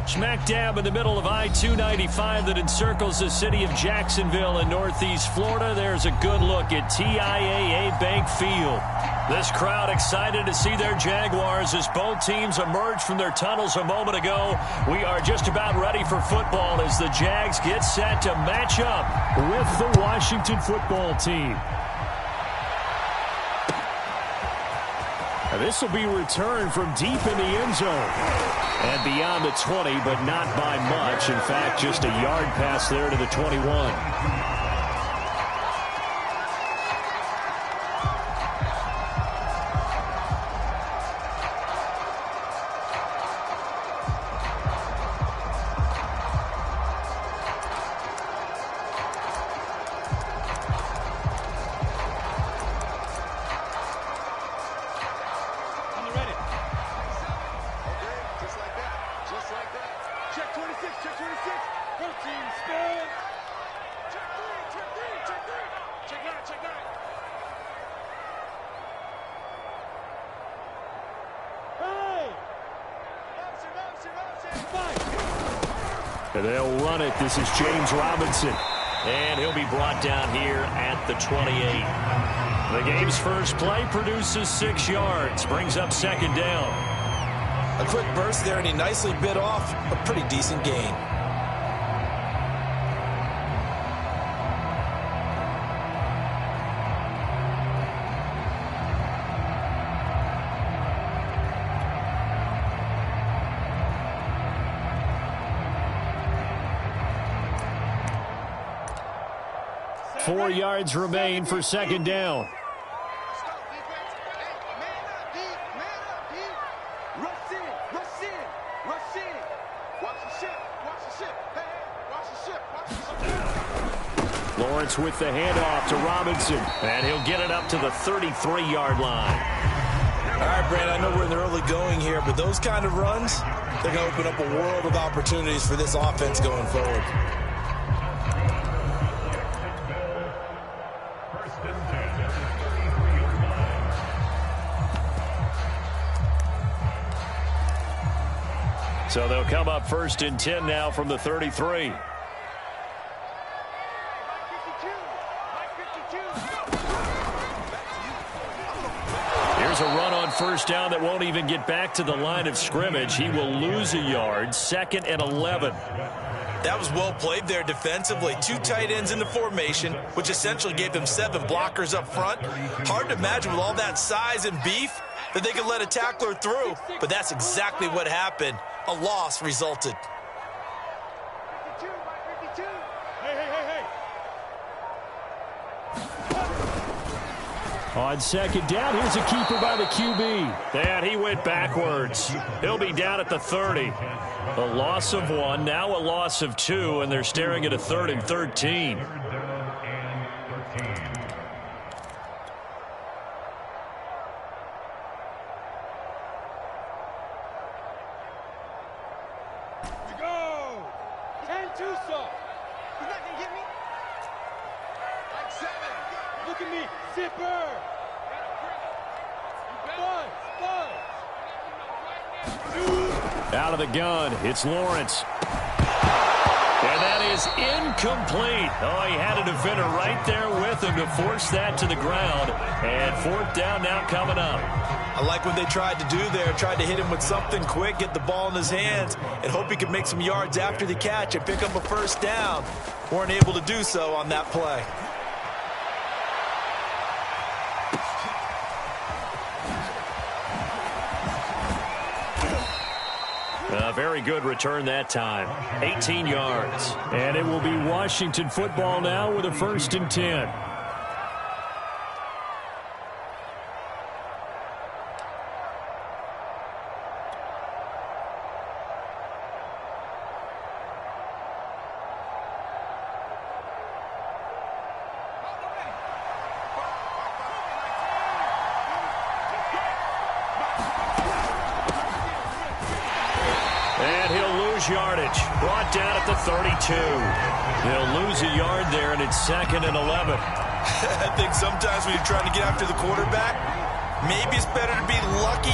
Smack dab in the middle of I-295 that encircles the city of Jacksonville in northeast Florida. There's a good look at TIAA Bank Field. This crowd excited to see their Jaguars as both teams emerge from their tunnels a moment ago. We are just about ready for football as the Jags get set to match up with the Washington football team. This will be returned from deep in the end zone. And beyond the 20, but not by much. In fact, just a yard pass there to the 21. They'll run it. This is James Robinson. And he'll be brought down here at the 28. The game's first play produces 6 yards. Brings up second down. A quick burst there, and he nicely bit off a pretty decent gain. Four yards remain for second down. Lawrence with the handoff to Robinson. And he'll get it up to the 33-yard line. All right, Brand, I know we're in the early going here, but those kind of runs, they're going to open up a world of opportunities for this offense going forward. So they'll come up 1st and 10 now from the 33. Here's a run on first down that won't even get back to the line of scrimmage. He will lose a yard. 2nd and 11. That was well played there defensively. 2 tight ends in the formation, which essentially gave them 7 blockers up front. Hard to imagine with all that size and beef that they could let a tackler through, but that's exactly what happened. A loss resulted. On second down, here's a keeper by the QB. And he went backwards. He'll be down at the 30. A loss of 1, now a loss of 2, and they're staring at a 3rd and 13. Out of the gun, it's Lawrence. And that is incomplete. Oh, he had a defender right there with him to force that to the ground. And 4th down now coming up. I like what they tried to do there. Tried to hit him with something quick, get the ball in his hands, and hope he could make some yards after the catch and pick up a 1st down. Weren't able to do so on that play. A very good return that time. 18 yards. And it will be Washington football now with a 1st and 10. Yardage brought down at the 32. They'll lose a yard there, and it's 2nd and 11. I think sometimes when you're trying to get after the quarterback, maybe it's better to be lucky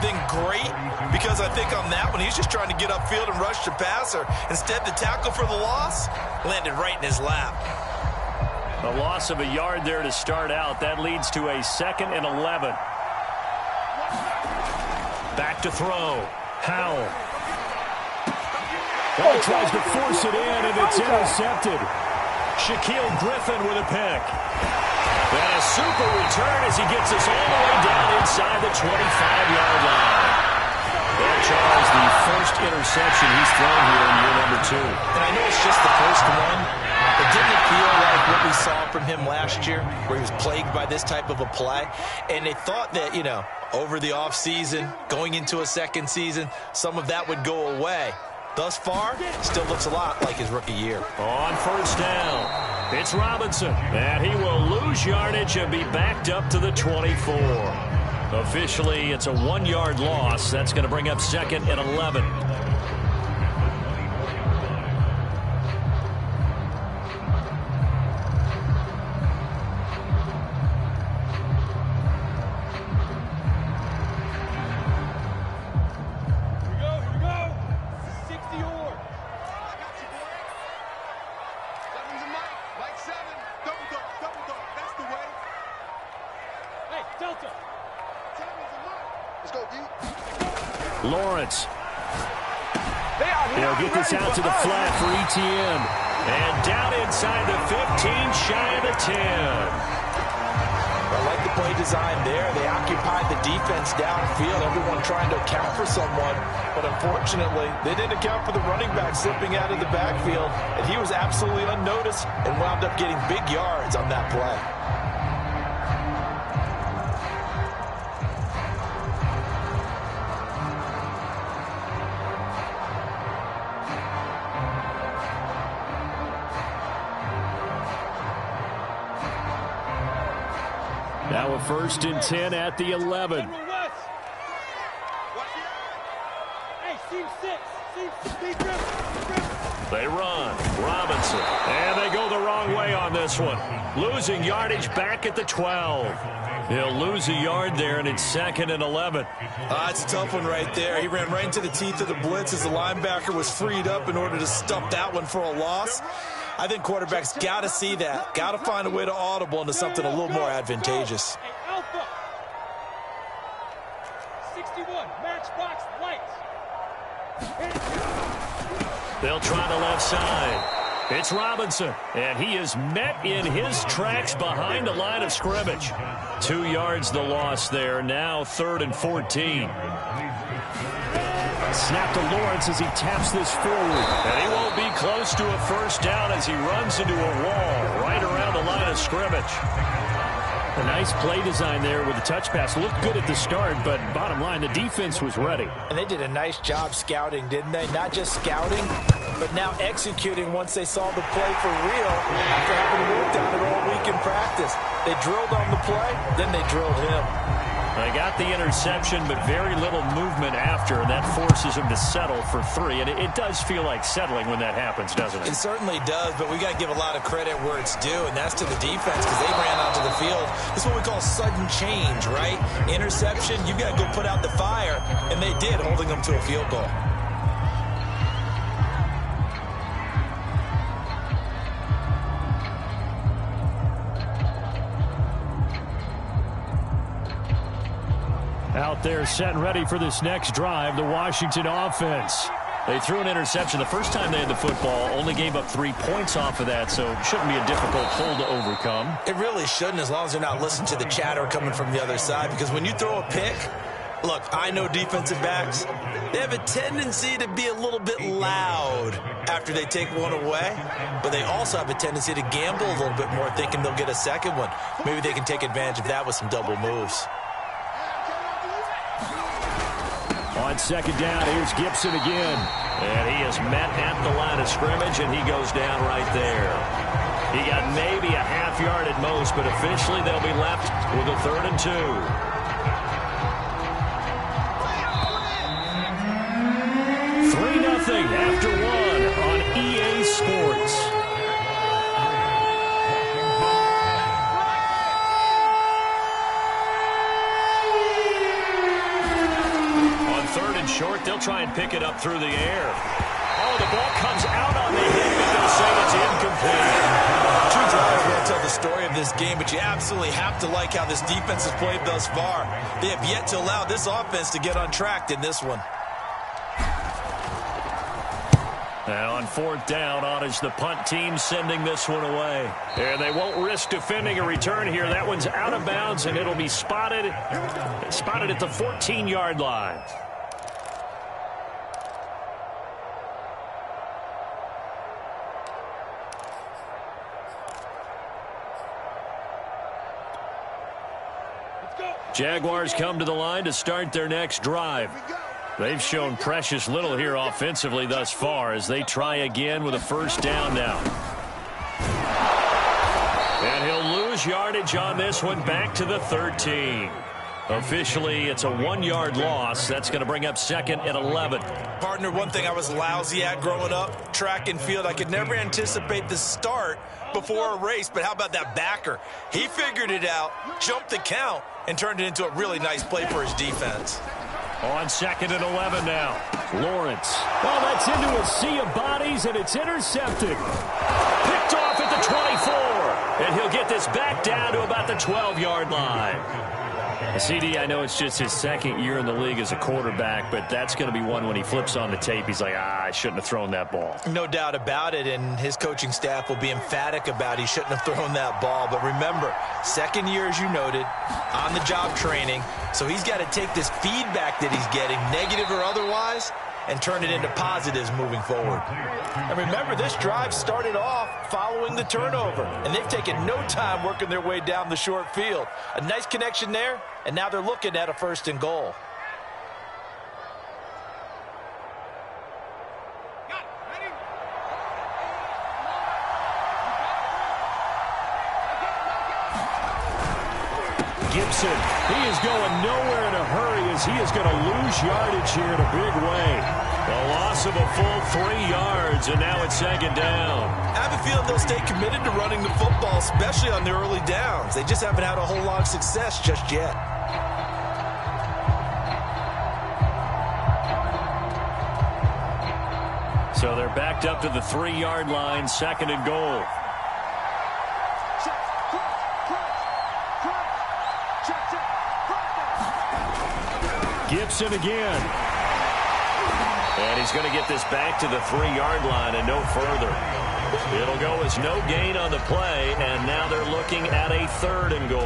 then great, because I think on that one, he's just trying to get upfield and rush the passer. Instead, the tackle for the loss landed right in his lap. A loss of a yard there to start out. That leads to a 2nd and 11. Back to throw. Howell. Oh, tries to force it in, and it's intercepted. Shaquille Griffin with a pick. And a super return as he gets us all the way down inside the 25-yard line. And Charles, the first interception he's thrown here in year number 2. And I know it's just the first one. It didn't feel like what we saw from him last year, where he was plagued by this type of a play. And they thought that, you know, over the offseason, going into a second season, some of that would go away. Thus far, still looks a lot like his rookie year. On first down, it's Robinson. And he will lose yardage and be backed up to the 24. Officially, it's a 1-yard loss. That's going to bring up 2nd and 11. Lawrence. They'll get this out to the flat for ETN. And down inside the 15, shy of the 10. I like the play design there. They occupied the defense downfield, everyone trying to account for someone. But unfortunately, they didn't account for the running back slipping out of the backfield. And he was absolutely unnoticed and wound up getting big yards on that play. Now a 1st and 10 at the 11. They run. Robinson. And they go the wrong way on this one. Losing yardage back at the 12. He'll lose a yard there, and it's 2nd and 11. It's a tough one right there. He ran right into the teeth of the blitz as the linebacker was freed up in order to stump that one for a loss. I think quarterbacks got to see that. Got to find a way to audible into something a little more advantageous. Alpha. 61, matchbox lights. They'll try the left side. It's Robinson, and he is met in his tracks behind the line of scrimmage. 2 yards the loss there. Now 3rd and 14. Snap to Lawrence as he taps this forward. And he won't be close to a first down as he runs into a wall right around the line of scrimmage. A nice play design there with the touch pass. Looked good at the start, but bottom line, the defense was ready. And they did a nice job scouting, didn't they? Not just scouting, but now executing once they saw the play for real after having worked on it all week in practice. They drilled on the play, then they drilled him. They got the interception, but very little movement after, and that forces him to settle for 3. And it does feel like settling when that happens, doesn't it? It certainly does, but we got to give a lot of credit where it's due, and that's to the defense because they ran onto the field. It's what we call sudden change, right? Interception, you got to go put out the fire, and they did, holding them to a field goal. Out there set and ready for this next drive, the Washington offense. They threw an interception the first time they had the football, only gave up 3 points off of that, so it shouldn't be a difficult hole to overcome. It really shouldn't, as long as they're not listening to the chatter coming from the other side, because when you throw a pick, look, I know defensive backs, they have a tendency to be a little bit loud after they take one away, but they also have a tendency to gamble a little bit more, thinking they'll get a second one. Maybe they can take advantage of that with some double moves. On 2nd down, here's Gibson again. And he is met at the line of scrimmage, and he goes down right there. He got maybe a half yard at most, but officially they'll be left with a 3rd and 2. 3-0 after 1 on EA Sports. pick it up through the air. Oh, the ball comes out on the hit, but they'll say it's incomplete. Two drives won't tell the story of this game, but you absolutely have to like how this defense has played thus far. They have yet to allow this offense to get on track in this one. Now on fourth down, on is the punt team sending this one away. And they won't risk defending a return here. That one's out of bounds, and it'll be spotted at the 14-yard line. Jaguars come to the line to start their next drive. They've shown precious little here offensively thus far as they try again with a first down now. And he'll lose yardage on this one, back to the 13. Officially, it's a 1-yard loss. That's going to bring up second and 11. Partner, one thing I was lousy at growing up, track and field, I could never anticipate the start before a race, but how about that backer? He figured it out, jumped the count, and turned it into a really nice play for his defense. On second and 11 now. Lawrence. Well, that's into a sea of bodies, and it's intercepted. Picked off at the 24. And he'll get this back down to about the 12-yard line. CD, I know it's just his second year in the league as a quarterback, but that's going to be one when he flips on the tape. He's like, I shouldn't have thrown that ball. No doubt about it, and his coaching staff will be emphatic about he shouldn't have thrown that ball. But remember, second year, as you noted, on-the-job training, so he's got to take this feedback that he's getting, negative or otherwise, and turn it into positives moving forward. And remember, this drive started off following the turnover, and they've taken no time working their way down the short field. A nice connection there, and now they're looking at a first and goal. Gibson, he is going nowhere in a hurry as he is going to lose yardage here in a big way. A loss of a full 3 yards, and now it's second down. I have a feeling they'll stay committed to running the football, especially on the early downs. They just haven't had a whole lot of success just yet. So they're backed up to the 3-yard line, second and goal. Gibson again. And he's going to get this back to the 3-yard line and no further. It'll go as no gain on the play, and now they're looking at a third and goal.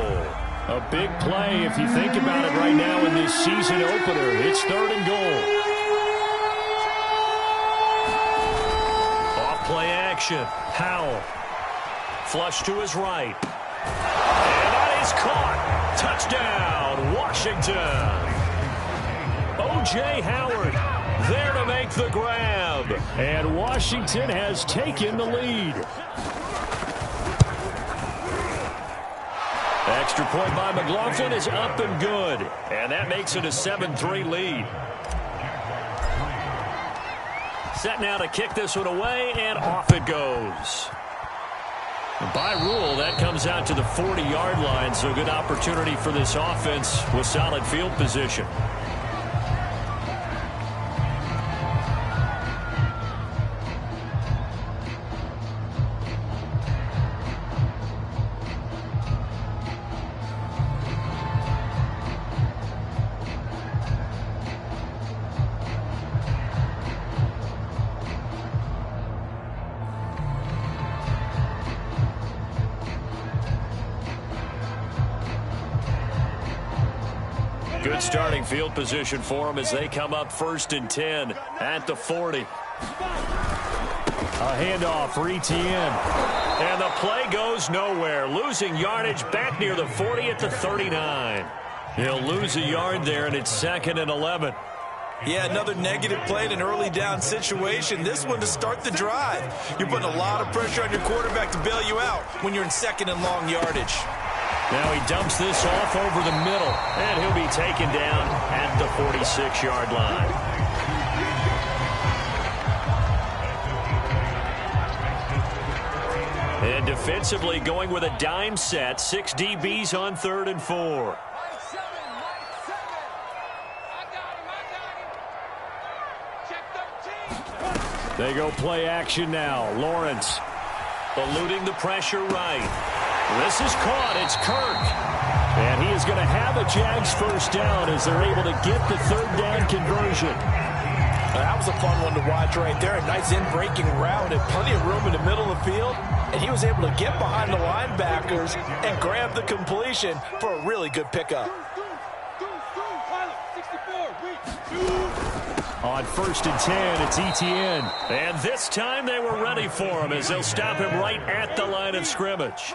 A big play if you think about it right now in this season opener. It's third and goal. Off play action. Howell. Flush to his right. And that is caught. Touchdown, Washington. O.J. Howard there to make the grab. And Washington has taken the lead. Extra point by McLaughlin is up and good. And that makes it a 7-3 lead. Set now to kick this one away, and off it goes. By rule, that comes out to the 40-yard line, so good opportunity for this offense with solid field position. Good starting field position for them as they come up first and 10 at the 40. A handoff for Etienne. And the play goes nowhere. Losing yardage back near the 40 at the 39. He'll lose a yard there, and it's second and 11. Yeah, another negative play in an early down situation. This one to start the drive. You're putting a lot of pressure on your quarterback to bail you out when you're in second and long yardage. Now he dumps this off over the middle, and he'll be taken down at the 46-yard line. And defensively going with a dime set, 6 DBs on 3rd and 4. They go play action now. Lawrence eluding the pressure right. This is caught. It's Kirk. And he is going to have a Jags first down as they're able to get the third down conversion. That was a fun one to watch right there. A nice in-breaking route and plenty of room in the middle of the field. And he was able to get behind the linebackers and grab the completion for a really good pickup. On 1st and 10, it's Etienne. And this time they were ready for him as they'll stop him right at the line of scrimmage.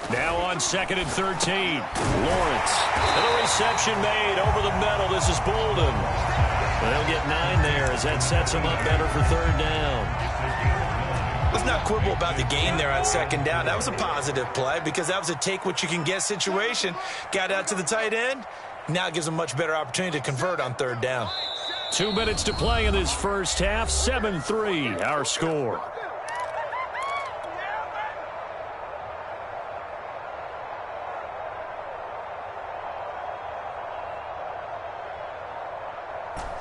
Now on 2nd and 13. Lawrence. And a reception made over the middle. This is Bolden. They'll get 9 there as that sets them up better for third down. Let's not quibble about the gain there on 2nd down. That was a positive play because that was a take-what-you-can-get situation. Got out to the tight end. Now it gives them a much better opportunity to convert on 3rd down. 2 minutes to play in this first half. 7-3, our score.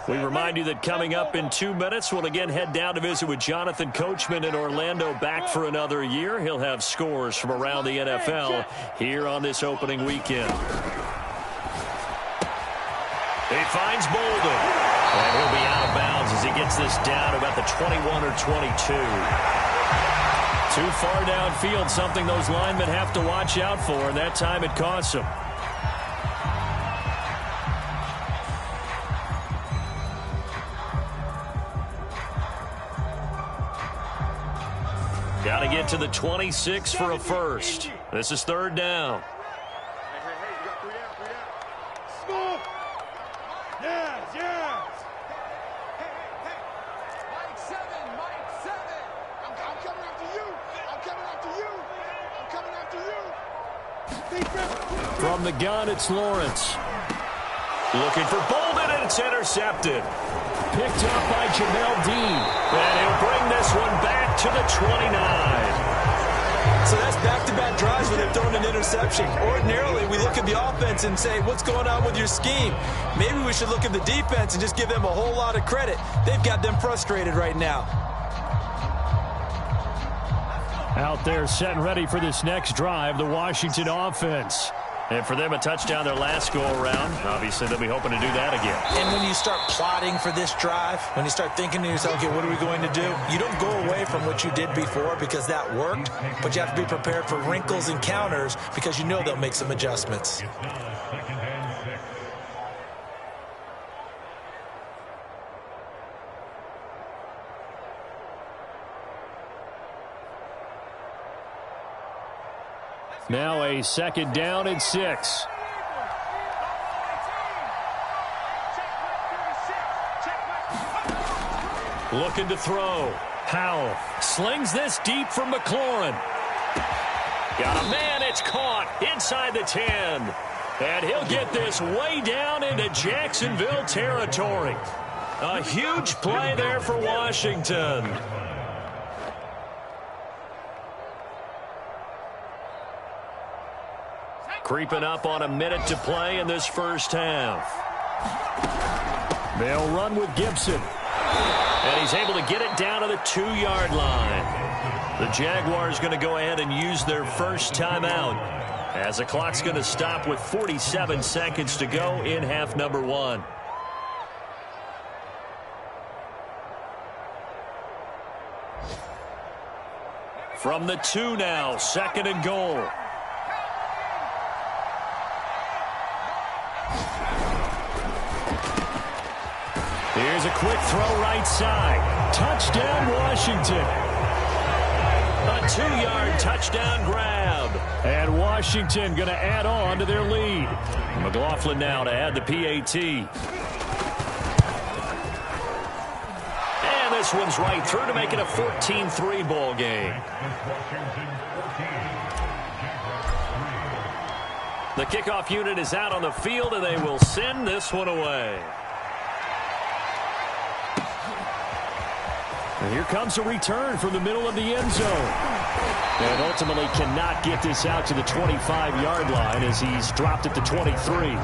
We remind you that coming up in 2 minutes, we'll again head down to visit with Jonathan Coachman in Orlando, back for another year. He'll have scores from around the NFL here on this opening weekend. He finds Bolden. And he'll be out of bounds as he gets this down to about the 21 or 22. Too far downfield, something those linemen have to watch out for, and that time it costs them. Got to get to the 26 for a first. This is 3rd down. Mike 7. I'm coming after you. I'm coming after you. From the gun, it's Lawrence. Looking for Bolden, and it's intercepted. Picked up by Jamel Dean. And he'll bring this one back to the 29. So that's back-to-back drives where they've thrown an interception. Ordinarily, we look at the offense and say, what's going on with your scheme? Maybe we should look at the defense and just give them a whole lot of credit. They've got them frustrated right now. Out there set and ready for this next drive, the Washington offense. And for them, a touchdown their last go-around. Obviously, they'll be hoping to do that again. And when you start plotting for this drive, when you start thinking to yourself, okay, what are we going to do? You don't go away from what you did before because that worked, but you have to be prepared for wrinkles and counters because you know they'll make some adjustments. Now a 2nd down and 6. Looking to throw. Howell slings this deep from McLaurin. Got a man. It's caught inside the 10. And he'll get this way down into Jacksonville territory. A huge play there for Washington. Creeping up on a minute to play in this first half. They'll run with Gibson. And he's able to get it down to the 2-yard line. The Jaguars going to go ahead and use their first timeout as the clock's going to stop with 47 seconds to go in half number 1. From the 2 now, 2nd and goal. Here's a quick throw right side. Touchdown, Washington. A 2-yard touchdown grab. And Washington going to add on to their lead. McLaughlin now to add the PAT. And this one's right through to make it a 14-3 ball game. The kickoff unit is out on the field, and they will send this one away. And here comes a return from the middle of the end zone. And ultimately cannot get this out to the 25-yard line as he's dropped at the 23.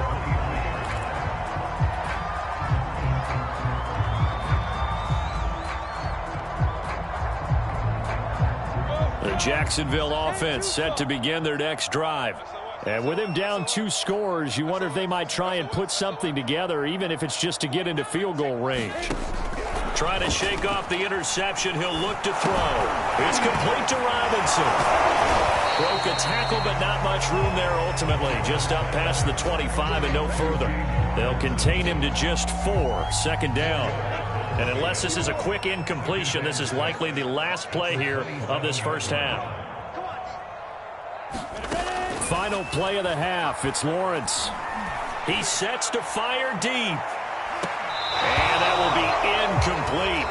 The Jacksonville offense set to begin their next drive. And with him down 2 scores, you wonder if they might try and put something together, even if it's just to get into field goal range. Trying to shake off the interception, he'll look to throw. It's complete to Robinson. Broke a tackle, but not much room there ultimately. Just up past the 25 and no further. They'll contain him to just 4, second down. And unless this is a quick incompletion, this is likely the last play here of this first half. Final play of the half. It's Lawrence. He sets to fire deep. And that will be incomplete.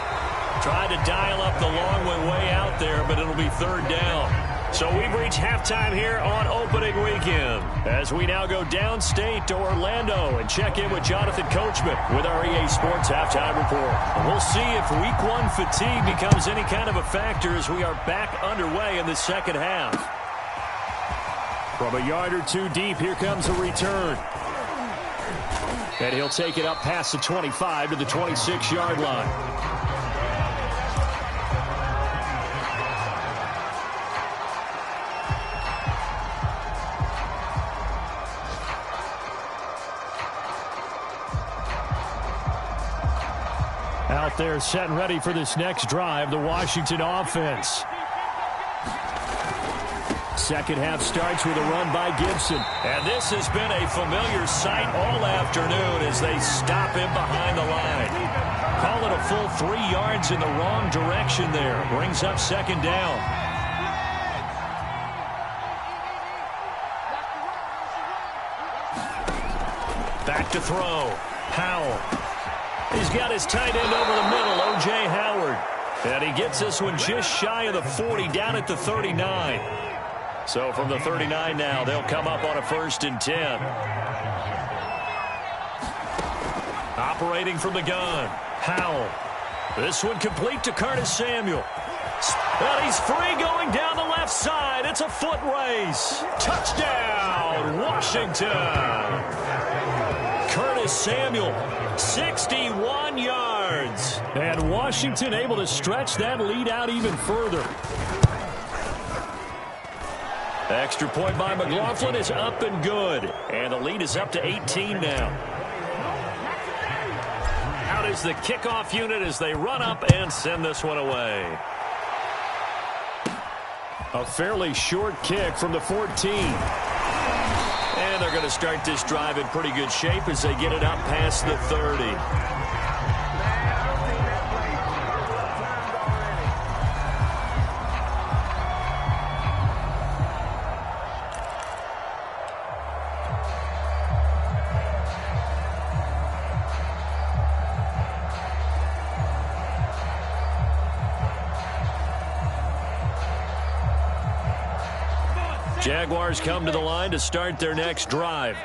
Tried to dial up the long way out there, but it'll be third down. So we've reached halftime here on opening weekend as we now go downstate to Orlando and check in with Jonathan Coachman with our EA Sports Halftime Report. And we'll see if Week 1 fatigue becomes any kind of a factor as we are back underway in the second half. From a yard or 2 deep, here comes a return. And he'll take it up past the 25 to the 26-yard line. Out there set and ready for this next drive, the Washington offense. Second half starts with a run by Gibson. And this has been a familiar sight all afternoon as they stop him behind the line. Call it a full 3 yards in the wrong direction there. Brings up second down. Back to throw. Howell. He's got his tight end over the middle, O.J. Howard. And he gets this one just shy of the 40, down at the 39. So from the 39 now, they'll come up on a 1st and 10. Operating from the gun, Howell. This one complete to Curtis Samuel. And he's free going down the left side. It's a foot race. Touchdown, Washington. Curtis Samuel, 61 yards. And Washington able to stretch that lead out even further. Extra point by McLaughlin is up and good. And the lead is up to 18 now. Out is the kickoff unit as they run up and send this one away. A fairly short kick from the 14. And they're going to start this drive in pretty good shape as they get it up past the 30. Jaguars come to the line to start their next drive.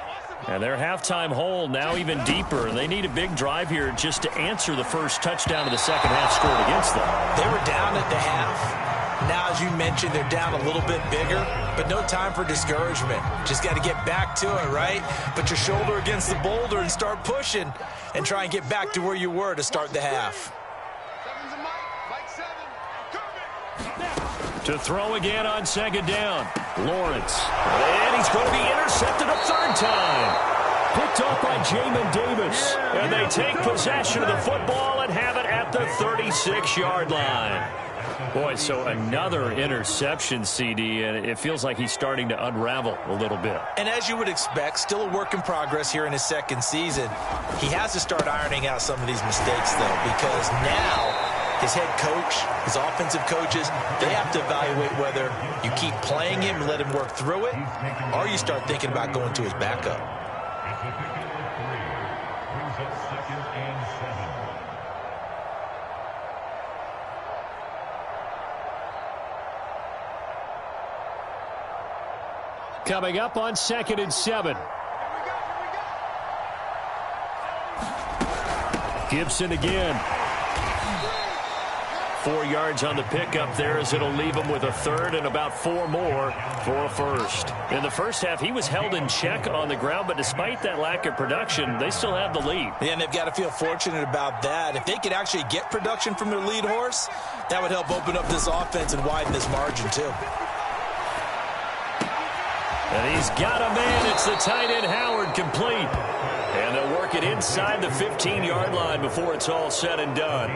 And their halftime hole now even deeper. They need a big drive here just to answer the first touchdown of the second half scored against them. They were down at the half. Now, as you mentioned, they're down a little bit bigger, but no time for discouragement. Just got to get back to it, right? Put your shoulder against the boulder and start pushing and try and get back to where you were to start the half. To throw again on second down, Lawrence. And he's going to be intercepted a third time. Picked off by Jamin Davis. And they take possession of the football and have it at the 36-yard line. Boy, so another interception, CD, and it feels like he's starting to unravel a little bit. And as you would expect, still a work in progress here in his second season. He has to start ironing out some of these mistakes, though, because now his head coach, his offensive coaches, they have to evaluate whether you keep playing him and let him work through it, or you start thinking about going to his backup. Coming up on 2nd and 7. Gibson again. 4 yards on the pickup there, as it'll leave him with a third and about 4 more for a first. In the first half, he was held in check on the ground, but despite that lack of production, they still have the lead. Yeah, and they've got to feel fortunate about that. If they could actually get production from their lead horse, that would help open up this offense and widen this margin too. And he's got a man. It's the tight end, Howard, complete. And they'll work it inside the 15-yard line before it's all said and done.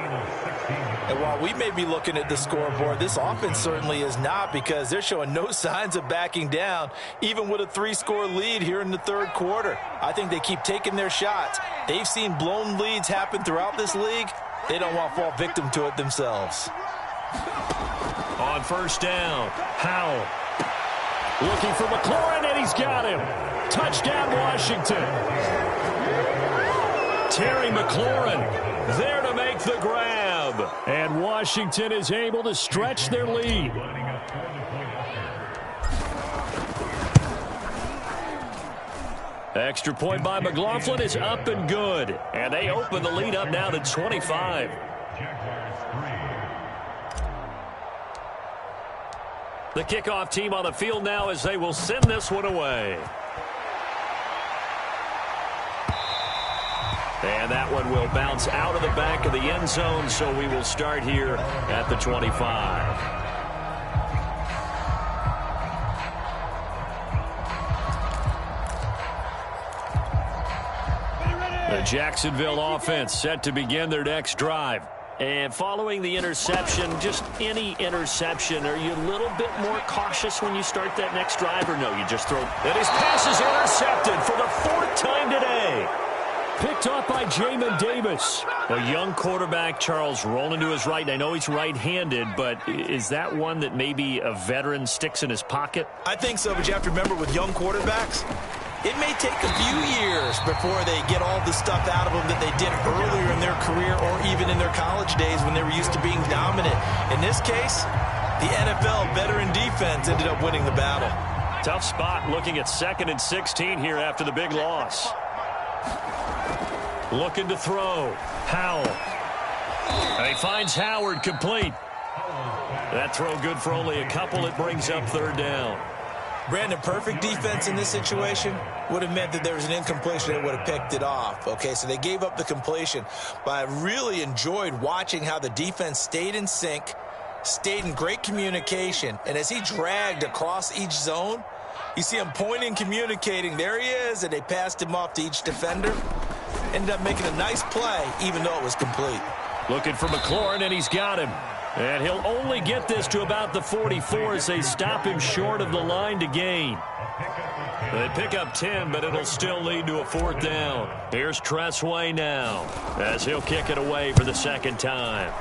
And while we may be looking at the scoreboard, this offense certainly is not, because they're showing no signs of backing down, even with a 3-score lead here in the third quarter. I think they keep taking their shots. They've seen blown leads happen throughout this league. They don't want to fall victim to it themselves. On first down, Howell looking for McLaurin, and he's got him. Touchdown, Washington. Terry McLaurin there to make the grab. And Washington is able to stretch their lead. Extra point by McLaughlin is up and good. And they open the lead up now to 25. The kickoff team on the field now, as they will send this one away. And that one will bounce out of the back of the end zone, so we will start here at the 25. The Jacksonville offense set to begin their next drive. And following the interception, just any interception, are you a little bit more cautious when you start that next drive, or no, you just throw? And his pass is intercepted for the 4th time today. Picked off by Jamin Davis. A young quarterback, Charles, rolling to his right. I know he's right-handed, but is that one that maybe a veteran sticks in his pocket? I think so, but you have to remember, with young quarterbacks, it may take a few years before they get all the stuff out of them that they did earlier in their career, or even in their college days when they were used to being dominant. In this case, the NFL veteran defense ended up winning the battle. Tough spot, looking at 2nd and 16 here after the big loss. Looking to throw. Howell. And he finds Howard, complete. That throw good for only a couple. It brings up 3rd down. Brandon, perfect defense in this situation would have meant that there was an incompletion that would have picked it off. Okay, so they gave up the completion. But I really enjoyed watching how the defense stayed in sync, stayed in great communication, and as he dragged across each zone, you see him pointing, communicating. There he is, and they passed him off to each defender. Ended up making a nice play, even though it was complete. Looking for McLaurin, and he's got him. And he'll only get this to about the 44 as they stop him short of the line to gain. They pick up 10, but it'll still lead to a 4th down. Here's Tressway now, as he'll kick it away for the 2nd time.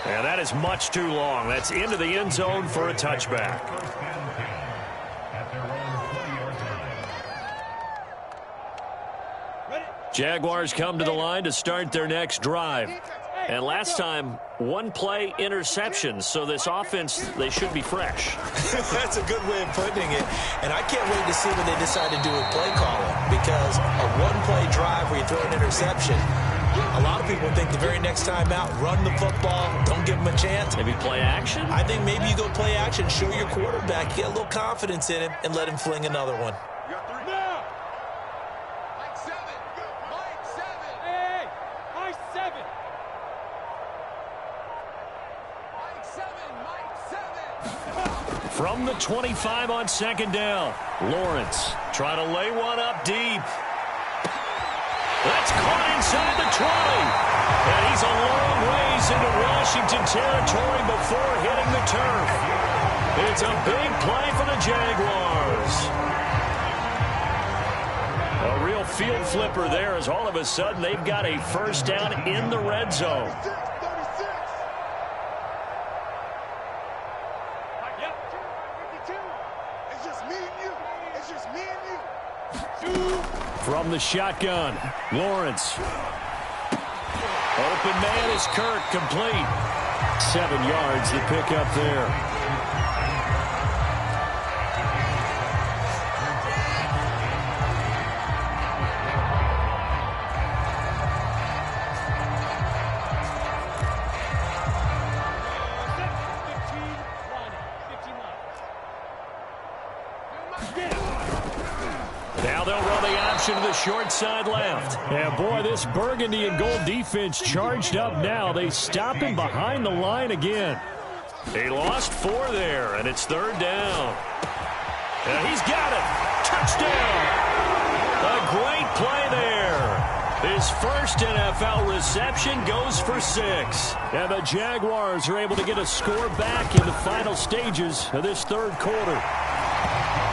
And that is much too long. That's into the end zone for a touchback. Jaguars come to the line to start their next drive. And last time, 1-play interception. So this offense, they should be fresh. That's a good way of putting it. And I can't wait to see what they decide to do with play calling. Because a 1-play drive where you throw an interception, a lot of people think the very next time out, run the football, don't give them a chance. Maybe play action? I think maybe you go play action, show your quarterback, get a little confidence in him, and let him fling another one. From the 25 on 2nd down, Lawrence trying to lay one up deep. That's caught inside the 20. And he's a long ways into Washington territory before hitting the turf. It's a big play for the Jaguars. A real field flipper there, as all of a sudden they've got a 1st down in the red zone. From the shotgun, Lawrence. Open man is Kirk, complete. 7 yards to pick up there. Now they'll run the option to the short side left. And boy, this burgundy and gold defense charged up now. They stop him behind the line again. They lost 4 there, and it's 3rd down. And he's got it. Touchdown. A great play there. His first NFL reception goes for 6. And the Jaguars are able to get a score back in the final stages of this 3rd quarter.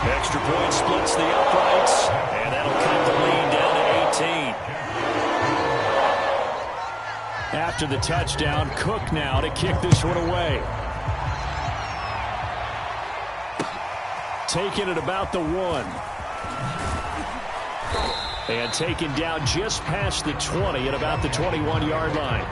Extra point splits the uprights, and that'll cut the lead down to 18. After the touchdown, Cook now to kick this one away. Taking it about the 1. And taken down just past the 20 at about the 21-yard line.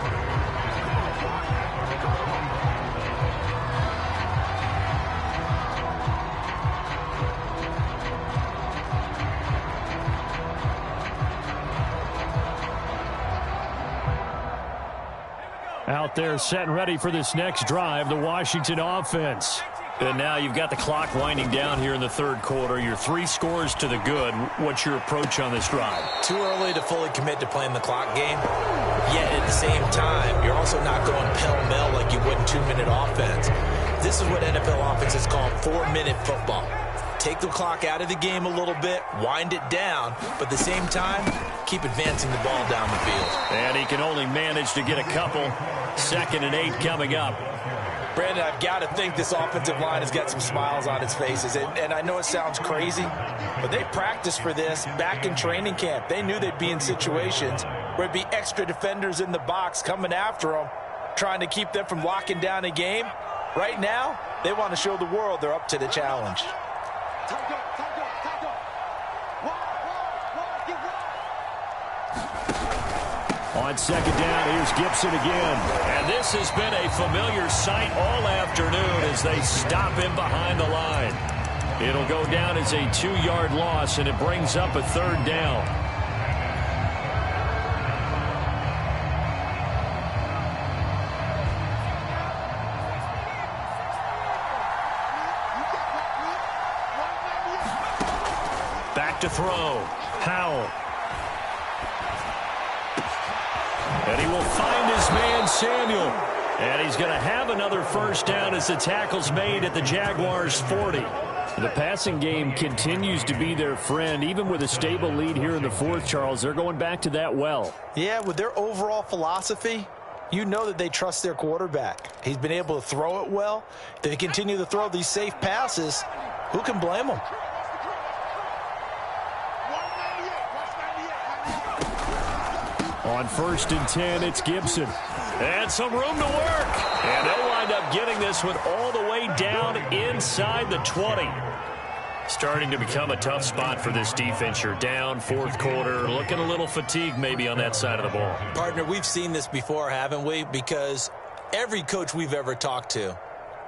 Out there set and ready for this next drive, the Washington offense. And now you've got the clock winding down here in the 3rd quarter. You're 3 scores to the good. What's your approach on this drive? Too early to fully commit to playing the clock game. Yet at the same time, you're also not going pell-mell like you would in 2-minute offense. This is what NFL offenses call 4-minute football. Take the clock out of the game a little bit, wind it down, but at the same time, keep advancing the ball down the field. And he can only manage to get a couple. 2nd and 8 coming up. Brandon, I've got to think this offensive line has got some smiles on its faces. And I know it sounds crazy, but they practiced for this back in training camp. They knew they'd be in situations where it'd be extra defenders in the box coming after them, trying to keep them from locking down a game. Right now, they want to show the world they're up to the challenge. On 2nd down, here's Gibson again. And this has been a familiar sight all afternoon as they stop him behind the line. It'll go down as a 2-yard loss, and it brings up a 3rd down. Back to throw. Howell. And he will find his man, Samuel. And he's going to have another 1st down as the tackle's made at the Jaguars' 40. The passing game continues to be their friend. Even with a stable lead here in the 4th, Charles, they're going back to that well. Yeah, with their overall philosophy, you know that they trust their quarterback. He's been able to throw it well. If they continue to throw these safe passes, who can blame them? On 1st and 10, it's Gibson. And some room to work. And they'll wind up getting this one all the way down inside the 20. Starting to become a tough spot for this defense. You're down 4th quarter, looking a little fatigued maybe on that side of the ball. Partner, we've seen this before, haven't we? Because every coach we've ever talked to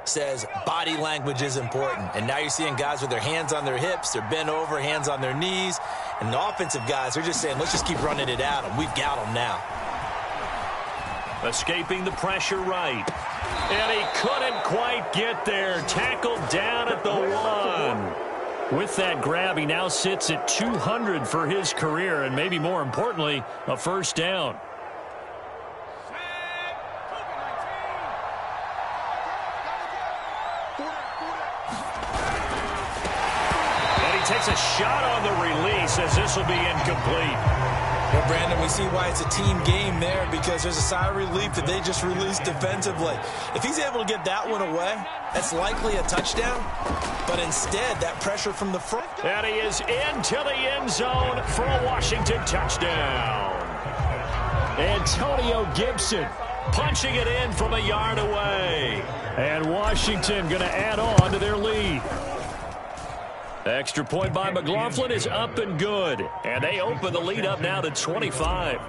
says body language is important. And now you're seeing guys with their hands on their hips, they're bent over, hands on their knees. And the offensive guys are just saying, let's just keep running it at them. We've got them now. Escaping the pressure right. And he couldn't quite get there. Tackled down at the 1. With that grab, he now sits at 200 for his career, and maybe more importantly, a 1st down. And he takes a shot on the release as this will be incomplete. Well, Brandon, we see why it's a team game there, because there's a sigh of relief that they just released defensively. If he's able to get that one away, that's likely a touchdown. But instead, that pressure from the front. And he is into the end zone for a Washington touchdown. Antonio Gibson punching it in from a yard away. And Washington going to add on to their lead. Extra point by McLaughlin is up and good. And they open the lead up now to 25.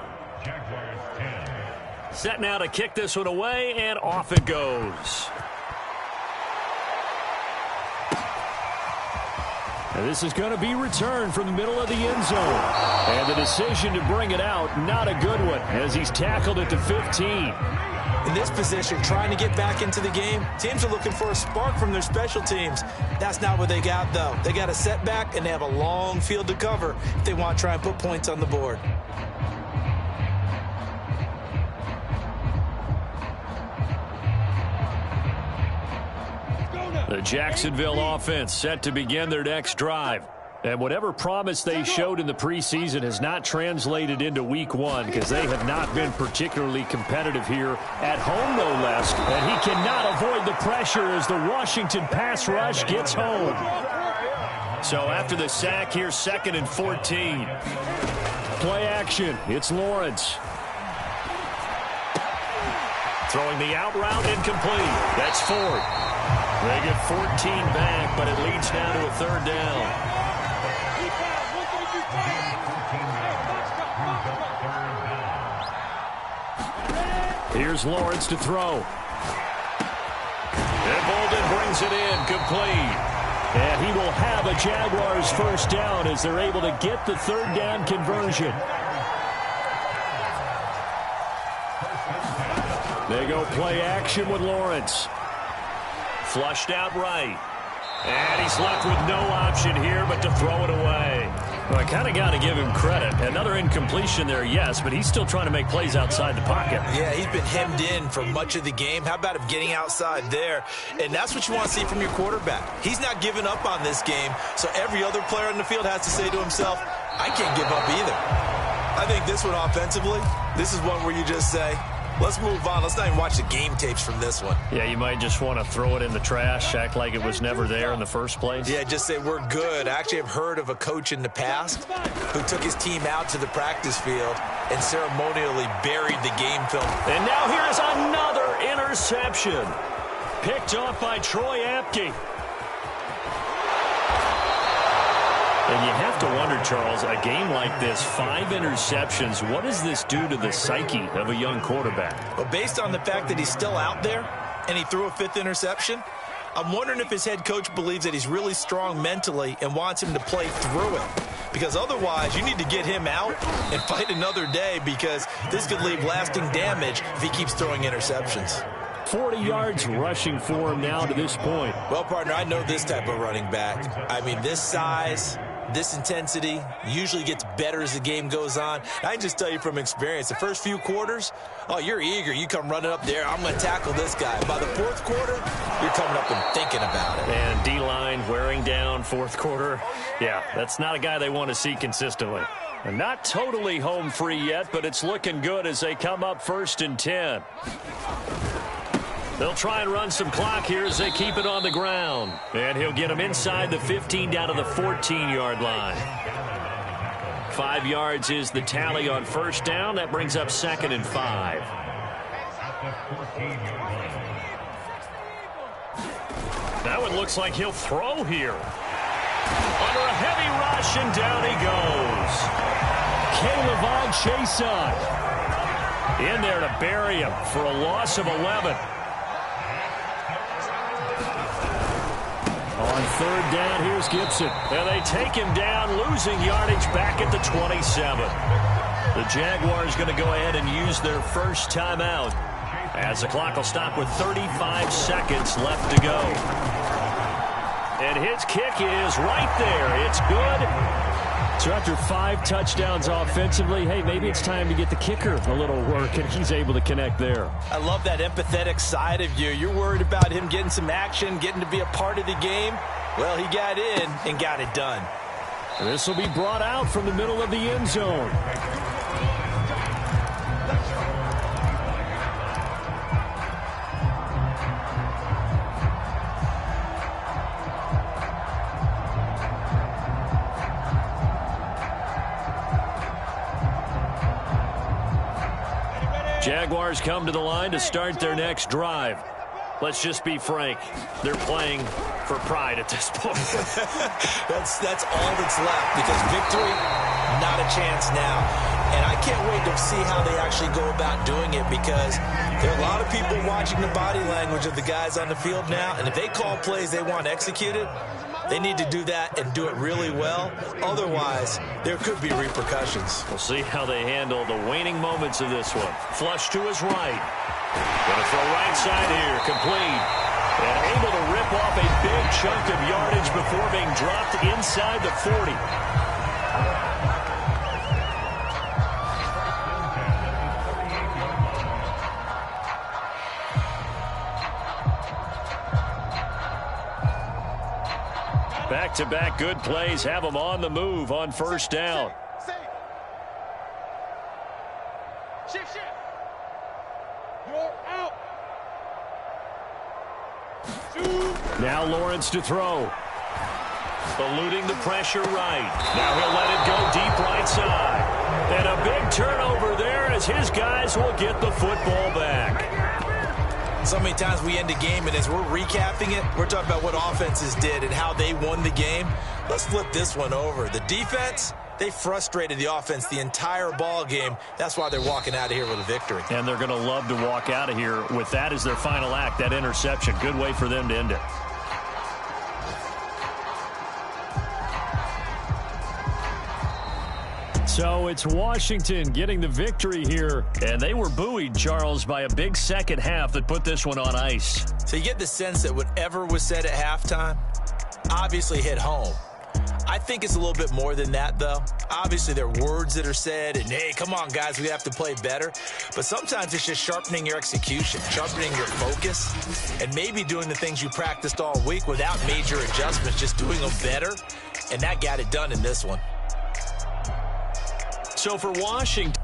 Set now to kick this one away, and off it goes. And this is going to be returned from the middle of the end zone. And the decision to bring it out, not a good one, as he's tackled at the 15. In this position, trying to get back into the game, teams are looking for a spark from their special teams. That's not what they got, though. They got a setback, and they have a long field to cover if they want to try and put points on the board. The Jacksonville offense set to begin their next drive. And whatever promise they showed in the preseason has not translated into week one because they have not been particularly competitive here at home, no less. And he cannot avoid the pressure as the Washington pass rush gets home. So after the sack, here's 2nd and 14. Play action. It's Lawrence. Throwing the out route incomplete. That's Ford. They get 14 back, but it leads now to a 3rd down. Here's Lawrence to throw. And Bolden brings it in, complete. And he will have a Jaguars 1st down as they're able to get the 3rd down conversion. They go play action with Lawrence. Flushed out right. And he's left with no option here but to throw it away. Well, I kind of got to give him credit. Another incompletion there, yes, but he's still trying to make plays outside the pocket. Yeah, he's been hemmed in for much of the game. How about him getting outside there? And that's what you want to see from your quarterback. He's not giving up on this game, so every other player on the field has to say to himself, I can't give up either. I think this one offensively, this is one where you just say, let's move on. Let's not even watch the game tapes from this one. Yeah, you might just want to throw it in the trash, act like it was never there in the first place. Yeah, just say we're good. I actually have heard of a coach in the past who took his team out to the practice field and ceremonially buried the game film. And now here's another interception. Picked off by Troy Apke. And you have to wonder, Charles, a game like this, 5 interceptions, what does this do to the psyche of a young quarterback? Well, based on the fact that he's still out there and he threw a 5th interception, I'm wondering if his head coach believes that he's really strong mentally and wants him to play through it. Because otherwise, you need to get him out and fight another day because this could leave lasting damage if he keeps throwing interceptions. 40 yards rushing for him now to this point. Well, partner, I know this type of running back. I mean, this size, this intensity usually gets better as the game goes on. I can just tell you from experience, the first few quarters, oh, you're eager. You come running up there, I'm going to tackle this guy. By the 4th quarter, you're coming up and thinking about it. And D-line wearing down 4th quarter. Yeah, that's not a guy they want to see consistently. And not totally home free yet, but it's looking good as they come up 1st and 10. They'll try and run some clock here as they keep it on the ground. And he'll get them inside the 15 down to the 14-yard line. 5 yards is the tally on 1st down. That brings up 2nd and 5. That one looks like he'll throw here. Under a heavy rush, and down he goes. Caleb Chason in there to bury him for a loss of 11. On 3rd down, here's Gibson. And they take him down, losing yardage back at the 27. The Jaguars going to go ahead and use their first timeout as the clock will stop with 35 seconds left to go. And his kick is right there. It's good. So after 5 touchdowns offensively, hey, maybe it's time to get the kicker a little work, and he's able to connect there. I love that empathetic side of you. You're worried about him getting some action, getting to be a part of the game. Well, he got in and got it done. And this will be brought out from the middle of the end zone. Jaguars come to the line to start their next drive. Let's just be frank. They're playing for pride at this point. that's all that's left because victory, not a chance now. And I can't wait to see how they actually go about doing it because there are a lot of people watching the body language of the guys on the field now. And if they call plays they want executed, they need to do that and do it really well. Otherwise, there could be repercussions. We'll see how they handle the waning moments of this one. Flush to his right. Gonna throw right side here, complete. And able to rip off a big chunk of yardage before being dropped inside the 40. Back-to-back good plays have them on the move on first down. Shift. You're out. Now Lawrence to throw. Eluding the pressure right. Now he'll let it go deep right side. And a big turnover there as his guys will get the football back. So many times we end a game, and as we're recapping it, we're talking about what offenses did and how they won the game. Let's flip this one over. The defense, they frustrated the offense the entire ball game. That's why they're walking out of here with a victory. And they're going to love to walk out of here with that as their final act, that interception. Good way for them to end it. So it's Washington getting the victory here. And they were buoyed, Charles, by a big second half that put this one on ice. So you get the sense that whatever was said at halftime obviously hit home. I think it's a little bit more than that, though. Obviously, there are words that are said, and, hey, come on, guys, we have to play better. But sometimes it's just sharpening your execution, sharpening your focus, and maybe doing the things you practiced all week without major adjustments, just doing them better. And that got it done in this one. So for Washington,